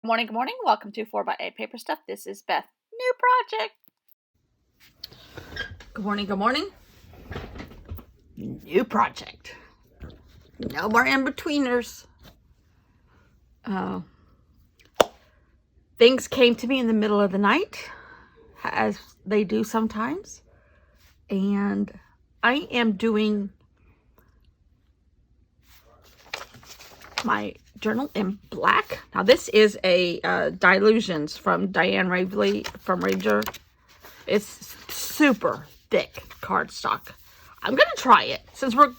Good morning. Welcome to 4x8 Paper Stuff. This is Beth. New project. Good morning. New project. No more in-betweeners. Things came to me in the middle of the night, as they do sometimes. And I am doing my journal in black. Now this is a Dilutions from Diane Ravely from Ranger. It's super thick cardstock. I'm gonna try it since we're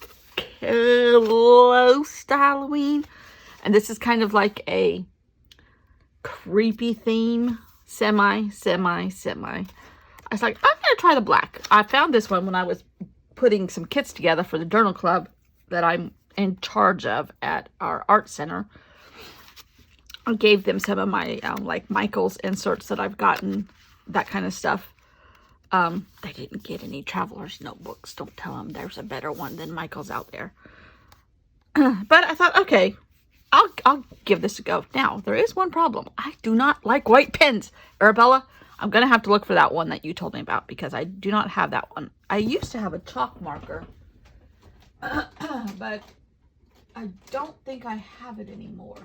close to Halloween, and this is kind of like a creepy theme, semi. I was like, I'm gonna try the black. I found this one when I was putting some kits together for the journal club that I'm in charge of at our art center. I gave them some of my like Michael's inserts that I've gotten, that kind of stuff. They didn't get any traveler's notebooks. Don't tell them there's a better one than Michael's out there. But I thought, okay, I'll give this a go. Now, there is one problem. I do not like white pens. Arabella, I'm going to have to look for that one that you told me about because I do not have that one. I used to have a chalk marker, but I don't think I have it anymore.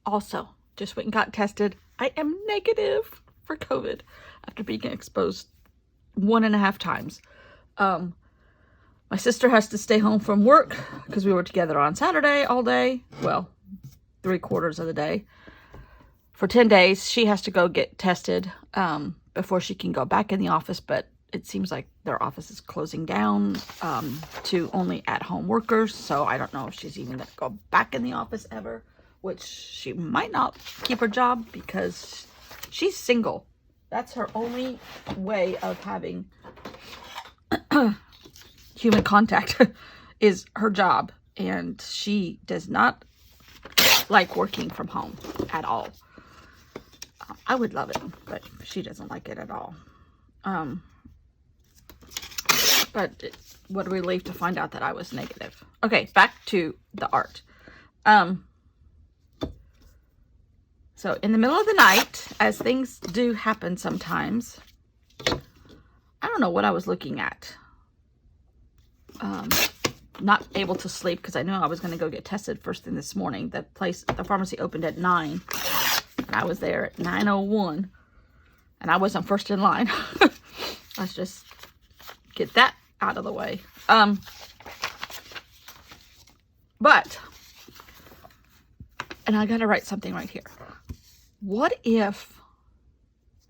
Also, just went and got tested. I am negative for COVID after being exposed 1.5 times. My sister has to stay home from work because we were together on Saturday all day. Well, 3/4 of the day. For 10 days, she has to go get tested before she can go back in the office, but it seems like their office is closing down to only at-home workers, so I don't know if she's even going to go back in the office ever, which she might not keep her job because she's single. That's her only way of having human contact is her job, and she does not like working from home at all. I would love it, but she doesn't like it at all. But what a relief to find out that I was negative. Okay, back to the art. So in the middle of the night, as things do happen sometimes, I don't know what I was looking at. Not able to sleep because I knew I was going to go get tested first thing this morning. The pharmacy opened at 9, and I was there at 9:01, and I wasn't first in line. Let's just get that out of the way. But, and I got to write something right here. What if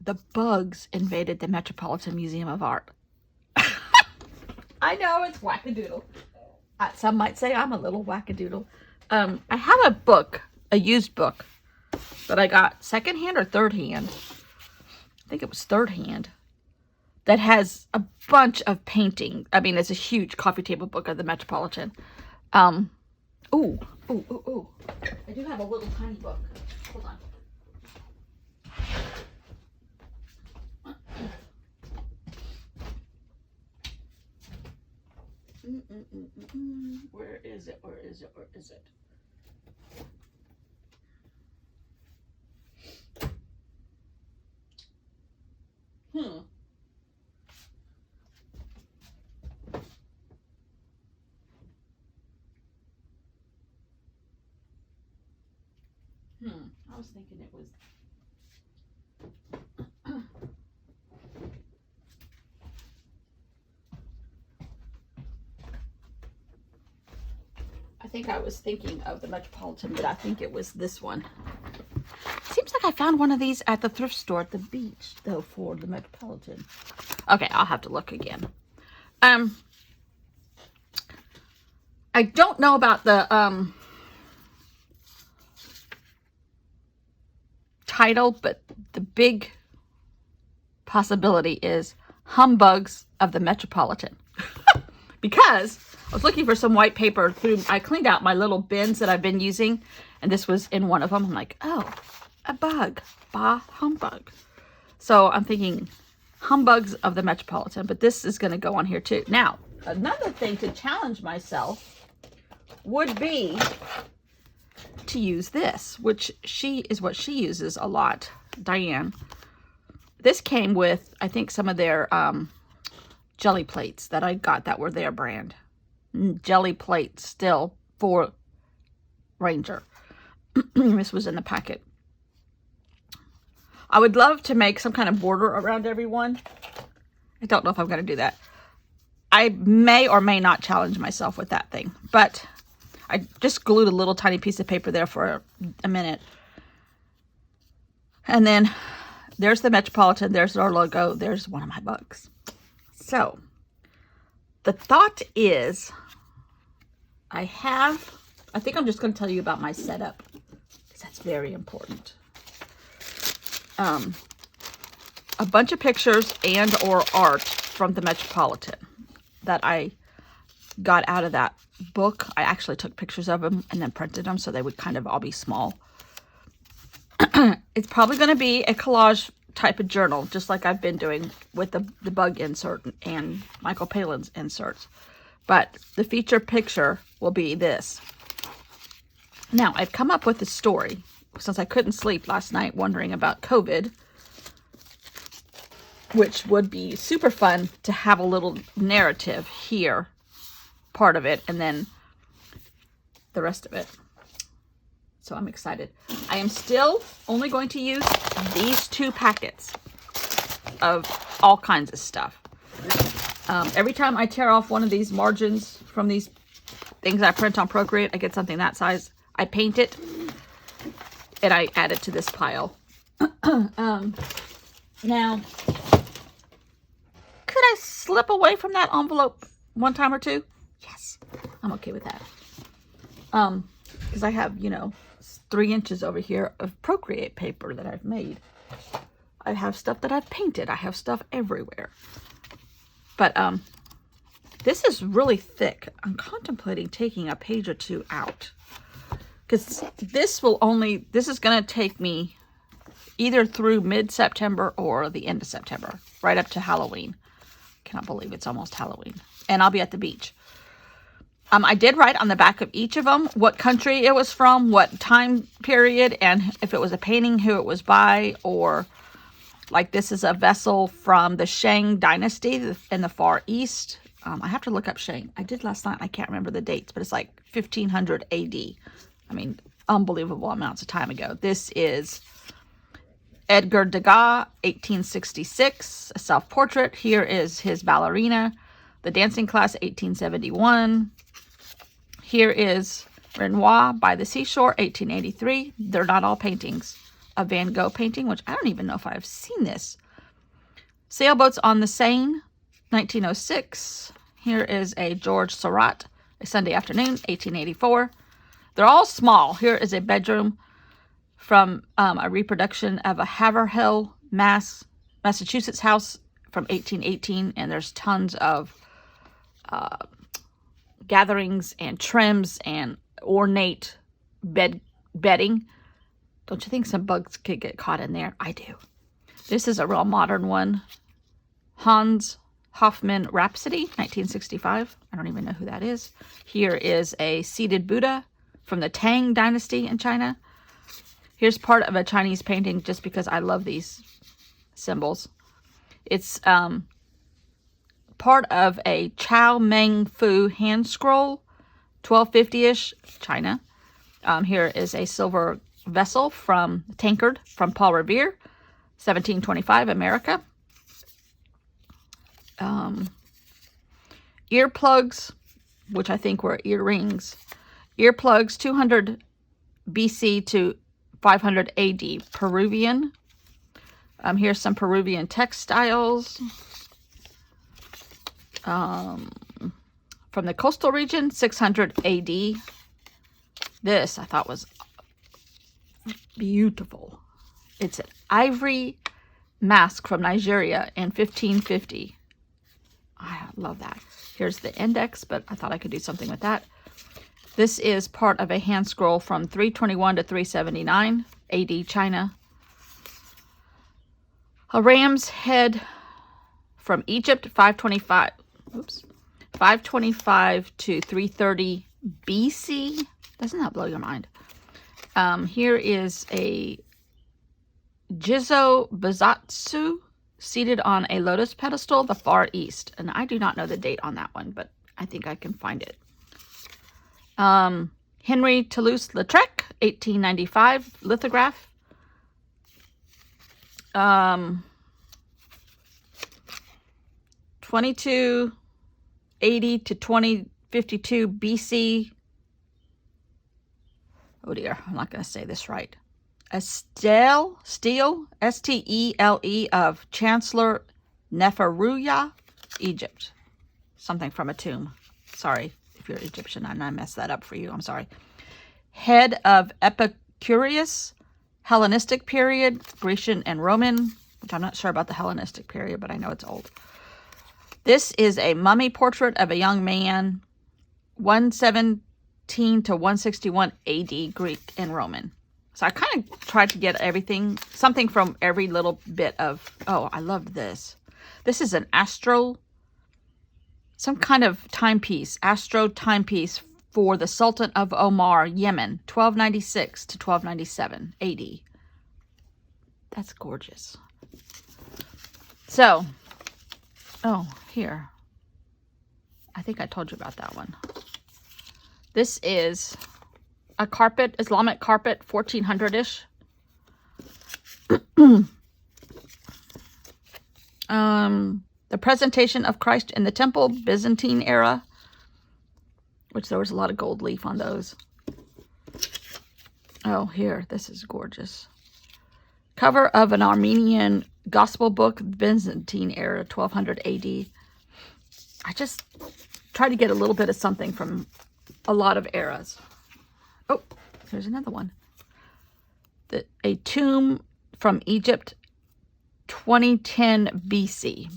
the bugs invaded the Metropolitan Museum of Art? I know it's wackadoodle. Some might say I'm a little wackadoodle. I have a book, a used book, that I got secondhand or third hand. I think it was third hand. That has a bunch of painting. I mean, it's a huge coffee table book of the Metropolitan. Ooh. I do have a little tiny book. Hold on. Where is it? I was thinking it was... I think I was thinking of the Metropolitan, but I think it was this one. Seems like I found one of these at the thrift store at the beach, though, for the Metropolitan. Okay, I'll have to look again. I don't know about the title, but the big possibility is Humbugs of the Metropolitan. Because I was looking for some white paper I cleaned out my little bins that I've been using, and this was in one of them. I'm like, oh, a bug, bah humbug. So I'm thinking Humbugs of the Metropolitan, but this is going to go on here too. Now, another thing to challenge myself, would be to use this, which is what she uses a lot, Diane. This came with, I think, some of their jelly plates that I got that were their brand. Jelly plates still for Ranger. This was in the packet. I would love to make some kind of border around everyone. I don't know if I'm going to do that. I may or may not challenge myself with that thing. But I just glued a little tiny piece of paper there for a minute. And then there's the Metropolitan. There's our logo. There's one of my bugs. So the thought is I think I'm just going to tell you about my setup because that's very important. A bunch of pictures and or art from the Metropolitan that I got out of that book. I actually took pictures of them and then printed them so they would kind of all be small. It's probably going to be a collage type of journal, just like I've been doing with the bug insert and Michael Palin's inserts. But the feature picture will be this. Now, I've come up with a story since I couldn't sleep last night wondering about COVID, which would be super fun to have a little narrative here, part of it, and then the rest of it. So I'm excited. I am still only going to use these 2 packets of all kinds of stuff. Every time I tear off one of these margins from these things I print on Procreate, I get something that size. I paint it and I add it to this pile. Now, could I slip away from that envelope one time or two? Yes, I'm okay with that. Because I have, 3 inches over here of Procreate paper that I've made. I have stuff that I've painted. I have stuff everywhere. But this is really thick. I'm contemplating taking a page or 2 out. Because this is going to take me either through mid-September or the end of September. Right up to Halloween. Cannot believe it's almost Halloween. And I'll be at the beach. I did write on the back of each of them what country it was from, what time period, and if it was a painting, who it was by, or like this is a vessel from the Shang dynasty in the Far East. I have to look up Shang. I did last night. I can't remember the dates, but it's like 1500 AD. I mean, unbelievable amounts of time ago. This is Edgar Degas, 1866, a self-portrait. Here is his ballerina, The Dancing Class, 1871. Here is Renoir by the Seashore, 1883. They're not all paintings. A Van Gogh painting, which I don't even know if I've seen this. Sailboats on the Seine, 1906. Here is a George Seurat, A Sunday Afternoon, 1884. They're all small. Here is a bedroom from a reproduction of a Haverhill, Massachusetts house from 1818. And there's tons of gatherings and trims and ornate bedding. Don't you think some bugs could get caught in there? I do. This is a real modern one. Hans Hofmann Rhapsody, 1965. I don't even know who that is. Here is a seated Buddha from the Tang Dynasty in China. Here's part of a Chinese painting just because I love these symbols. It's part of a Chao Meng Fu hand scroll, 1250-ish, China. Here is a silver vessel from tankard from Paul Revere, 1725, America. Earplugs, which I think were earrings. Earplugs, 200 BC to 500 AD, Peruvian. Here's some Peruvian textiles. From the coastal region, 600 AD. This I thought was beautiful. It's an ivory mask from Nigeria in 1550. I love that. Here's the index, but I thought I could do something with that. This is part of a hand scroll from 321 to 379 AD, China. A ram's head from Egypt, 525 to 330 BC. Doesn't that blow your mind? Here is a Jizo Bazatsu seated on a lotus pedestal, the Far East. And I do not know the date on that one, but I think I can find it. Henry Toulouse-Lautrec, 1895 lithograph. 2280 to 2052 BC. Oh dear, I'm not going to say this right. Stele, S-T-E-L-E, of Chancellor Neferuya, Egypt. Something from a tomb. Sorry if you're Egyptian and I messed that up for you. I'm sorry. Head of Epicurus, Hellenistic period, Grecian and Roman, which I'm not sure about the Hellenistic period, but I know it's old. This is a mummy portrait of a young man, 117 to 161 AD, Greek and Roman. So I kind of tried to get everything, something from every little bit of, oh, I love this. This is an some kind of timepiece, astro timepiece for the Sultan of Omar, Yemen, 1296 to 1297 AD. That's gorgeous. So, oh, here. I think I told you about that one. This is a carpet, Islamic carpet, 1400-ish. The Presentation of Christ in the Temple, Byzantine era, which there was a lot of gold leaf on those. Oh, here, this is gorgeous. Cover of an Armenian gospel book, Byzantine era, 1200 AD. I just try to get a little bit of something from a lot of eras. Oh, there's another one. A tomb from Egypt, 2010 BC.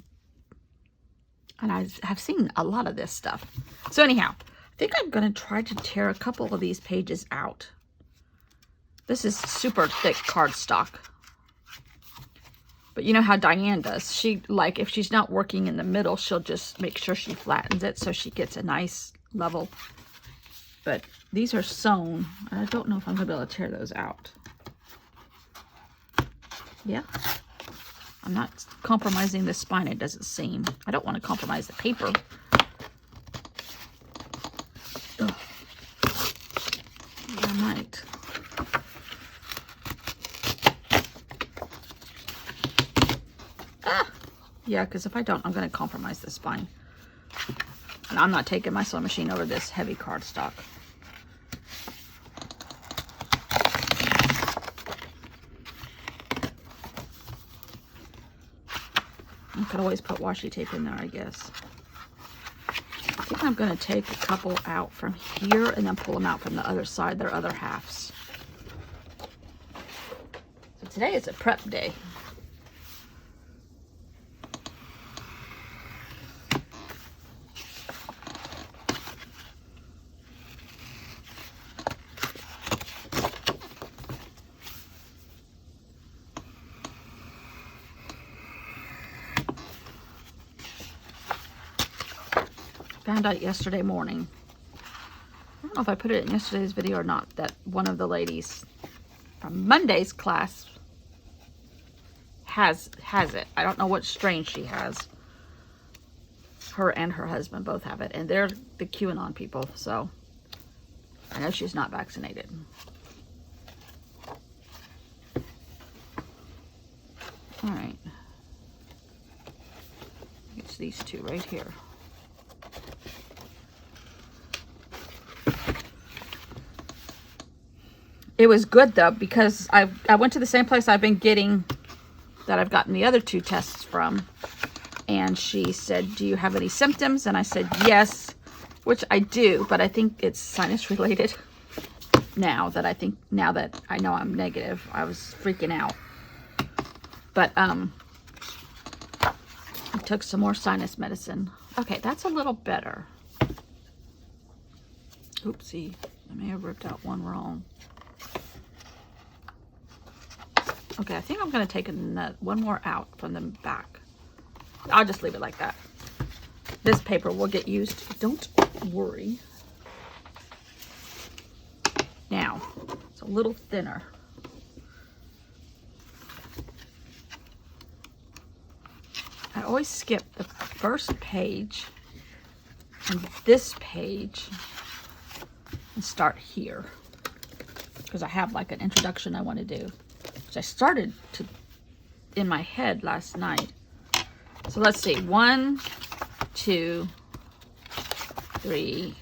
And I have seen a lot of this stuff. So anyhow, I think I'm going to try to tear a couple of these pages out. This is super thick cardstock. But you know how Diane does. She, like, if she's not working in the middle, she'll just make sure she flattens it so she gets a nice level. But these are sewn, and I don't know if I'm going to be able to tear those out. Yeah. I'm not compromising the spine, it doesn't seem. I don't want to compromise the paper. Ugh. Yeah, I might. Ah! Yeah, because if I don't, I'm going to compromise the spine. And I'm not taking my sewing machine over this heavy cardstock. I could always put washi tape in there, I guess. I think I'm going to take a couple out from here and then pull them out from the other side, their other halves. So today is a prep day. Found out yesterday morning. I don't know if I put it in yesterday's video or not, that one of the ladies from Monday's class has it. I don't know what strain she has. Her and her husband both have it, and they're the QAnon people, so I know she's not vaccinated. All right. It's these two right here. It was good though, because I went to the same place I've been getting, that I've gotten the other two tests from. And she said, do you have any symptoms? And I said, yes, which I do, but I think it's sinus related. Now that I know I'm negative, I was freaking out. But I took some more sinus medicine. Okay, that's a little better. Oopsie, I may have ripped out one wrong. Okay, I think I'm going to take one more out from the back. I'll just leave it like that. This paper will get used. Don't worry. little thinner. I always skip the first page and this page and start here because I have like an introduction I want to do, which I started to in my head last night. So let's see, 1, 2, 3,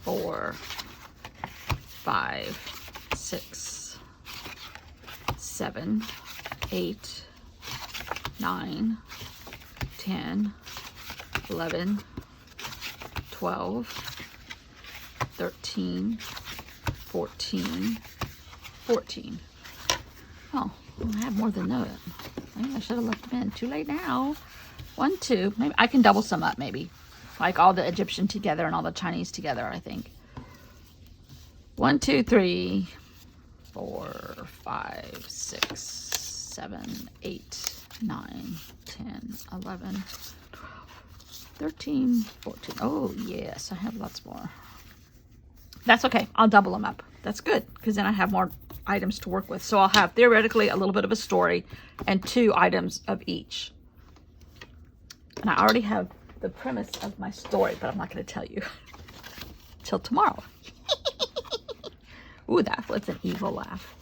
4, 5, 6, 7, 8, 9, 10, 11, 12, 13, 14, 14. Oh, I have more than that. Maybe I should have left them in. Too late now. 1, 2. Maybe I can double some up, maybe. Like all the Egyptian together and all the Chinese together, I think. 1, 2, 3, 4, 5, 6, 7, 8, 9, 10, 11, 13, 14. Oh, yes, I have lots more. That's okay. I'll double them up. That's good, because then I have more items to work with. So I'll have theoretically a little bit of a story and 2 items of each. And I already have the premise of my story, but I'm not going to tell you till tomorrow. Ooh, that's an evil laugh.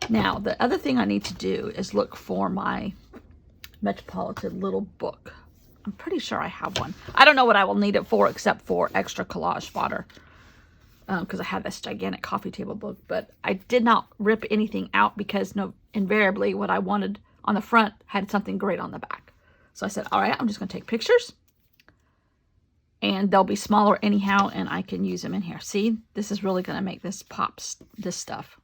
Now, the other thing I need to do is look for my Metropolitan little book. I'm pretty sure I have one. I don't know what I will need it for except for extra collage fodder. Because I have this gigantic coffee table book, but I did not rip anything out because invariably what I wanted on the front had something great on the back. So I said, all right, I'm just going to take pictures and they'll be smaller anyhow and I can use them in here. See, this is really going to make this pop, this stuff.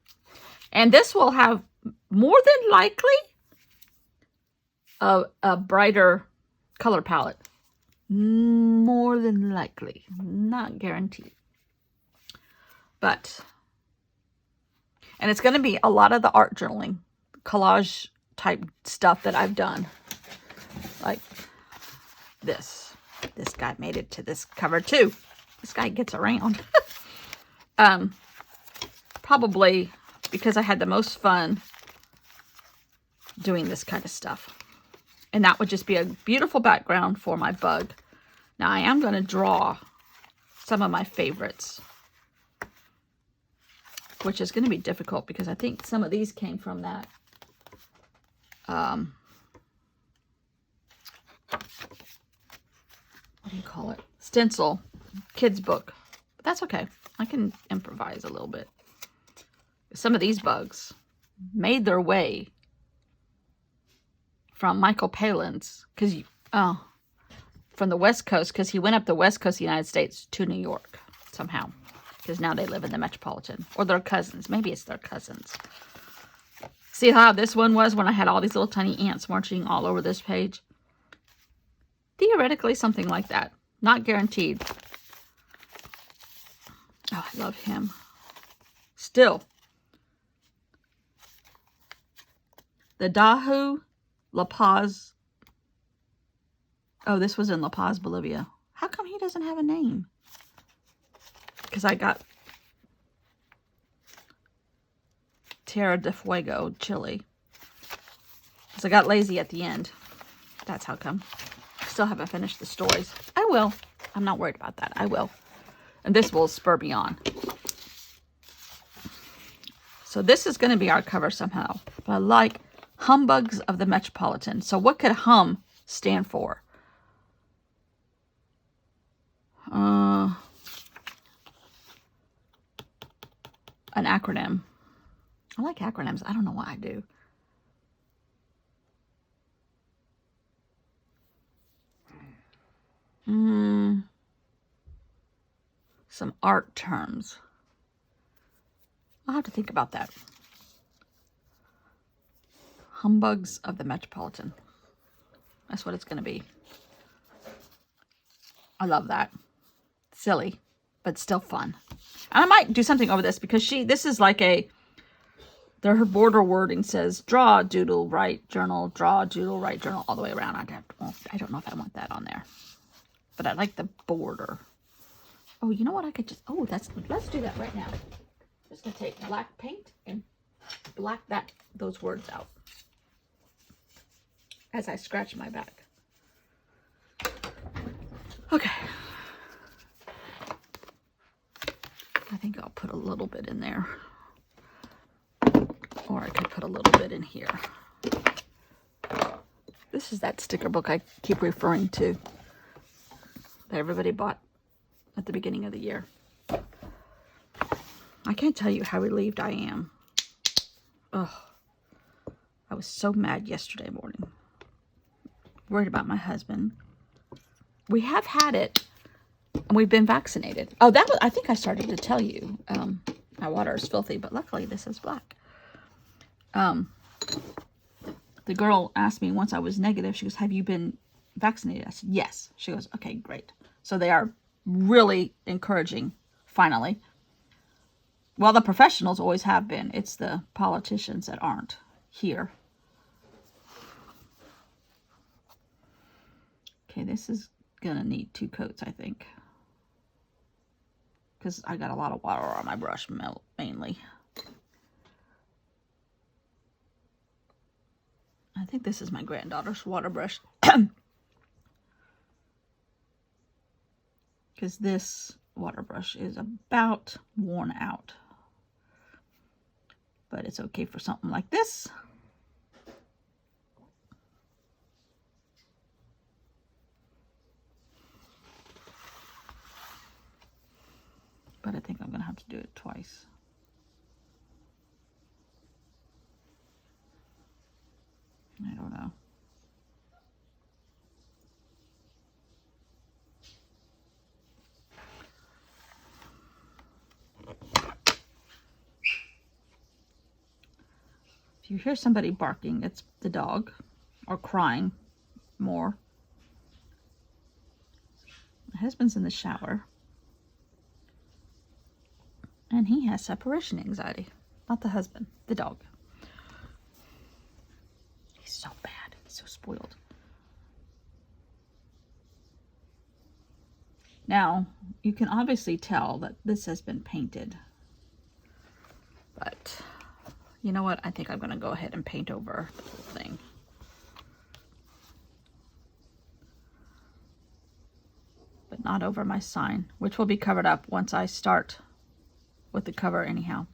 And this will have more than likely a brighter color palette. More than likely, not guaranteed. But, and it's going to be a lot of the art journaling, collage type stuff that I've done. Like this. This guy made it to this cover too. This guy gets around. Probably because I had the most fun doing this kind of stuff. And that would just be a beautiful background for my bug. Now I am going to draw some of my favorites, which is going to be difficult because I think some of these came from that what do you call it? Stencil kids book. But that's okay. I can improvise a little bit. Some of these bugs made their way from Michael Palin's, from the West Coast, because he went up the West Coast of the United States to New York somehow. Because now they live in the Metropolitan. Or their cousins. Maybe it's their cousins. See how this one was when I had all these little tiny ants marching all over this page? Theoretically, something like that. Not guaranteed. Oh, I love him. Still. The Dahu La Paz. Oh, this was in La Paz, Bolivia. How come he doesn't have a name? Because I got Tierra del Fuego, Chile. Because I got lazy at the end. That's how come. I still haven't finished the stories. I will. I'm not worried about that. I will. And this will spur me on. So this is going to be our cover somehow. But I like Humbugs of the Metropolitan. So what could hum stand for? An acronym. I like acronyms. I don't know why I do. Some art terms. I'll have to think about that. Humbugs of the Metropolitan. That's what it's going to be. I love that. Silly, but still fun. And I might do something over this because this is like her border wording says, draw, doodle, write, journal, draw, doodle, write, journal, all the way around. I don't know if I want that on there. But I like the border. Oh, you know what? I could just, let's do that right now. Just gonna take black paint and black those words out as I scratch my back. Okay. I think I'll put a little bit in there. Or I could put a little bit in here. This is that sticker book I keep referring to that everybody bought at the beginning of the year. I can't tell you how relieved I am. Oh, I was so mad yesterday morning. Worried about my husband. We have had it, and we've been vaccinated. Oh, that was, I think I started to tell you. My water is filthy, but luckily this is black. The girl asked me once I was negative. She goes, "Have you been vaccinated?" I said, "Yes." She goes, "Okay, great." So they are really encouraging, finally. Well, the professionals always have been. It's the politicians that aren't here. Okay, this is gonna need 2 coats, I think. Because I got a lot of water on my brush, mainly. I think this is my granddaughter's water brush. Because this water brush is about worn out. But it's okay for something like this. But I think I'm going to have to do it twice. I don't know. If you hear somebody barking, it's the dog, or crying more. My husband's in the shower. And he has separation anxiety. Not the husband, the dog. He's so bad. He's so spoiled. Now, you can obviously tell that this has been painted. But, you know what? I think I'm going to go ahead and paint over the whole thing. But not over my sign, which will be covered up once I start with the cover anyhow.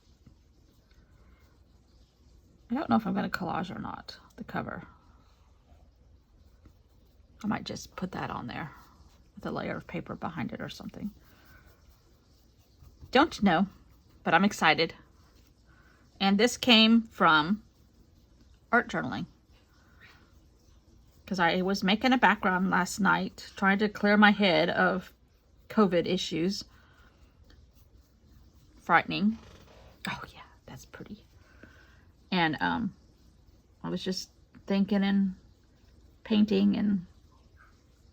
I don't know if I'm going to collage or not, the cover. I might just put that on there with a layer of paper behind it or something. Don't know, but I'm excited. And this came from art journaling. Because I was making a background last night, trying to clear my head of COVID issues. Frightening. Oh yeah, that's pretty. And I was just thinking and painting, and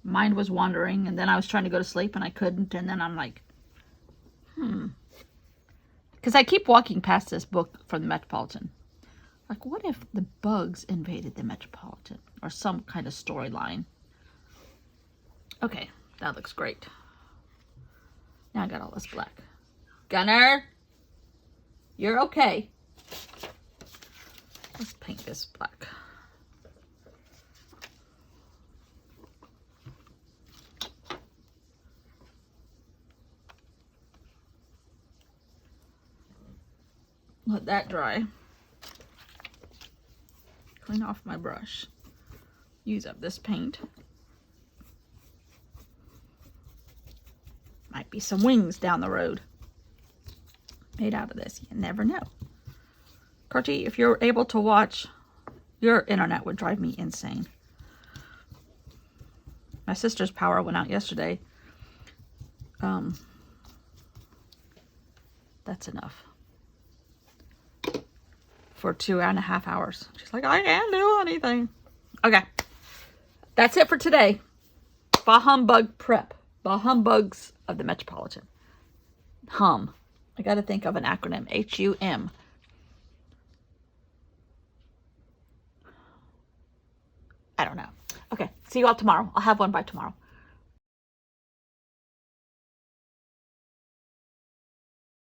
mind was wandering, and then I was trying to go to sleep and I couldn't, and then I'm like, because I keep walking past this book from the Metropolitan. Like, what if the bugs invaded the Metropolitan, or some kind of storyline? Okay, that looks great. Now I got all this black. Gunner, you're okay. Let's paint this black. Let that dry. Clean off my brush. Use up this paint. Might be some wings down the road made out of this. You never know. Corty, if you're able to watch, your internet would drive me insane. My sister's power went out yesterday. That's enough. For 2.5 hours. She's like, I can't do anything. Okay. That's it for today. Bah humbug prep. Bah humbugs of the Metropolitan. Hum. I got to think of an acronym. H-U-M. I don't know. Okay. See you all tomorrow. I'll have one by tomorrow.